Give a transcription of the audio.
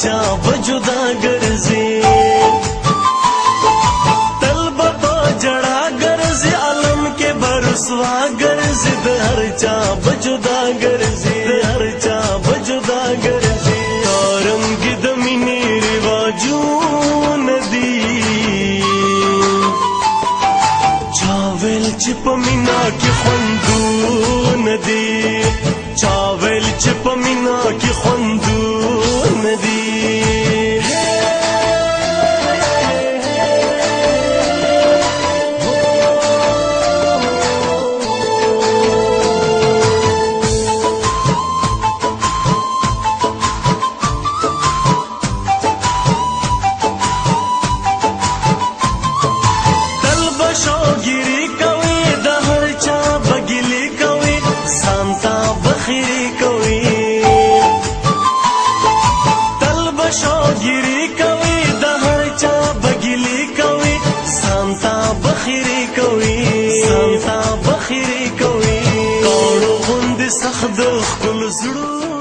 چا بجدا ګرځي تل په جړا ګرځي عالم کې برسوا ګرځي د هر چا بجدا ګرځي د هر چا بجدا ګرځي رنگ د مینې رواجونه دي چا ویل چې په مینا کې خوندونه دي چا ویل چې په مینا کې خوندونه دي شوګيري کوي د هر چا بګلي کوي سانتا بخيري کوي طلب شوګيري کوي د هر چا بګلي کوي سانتا بخيري کوي سانتا بخيري کوي کوړو غوند سخت خپل زړه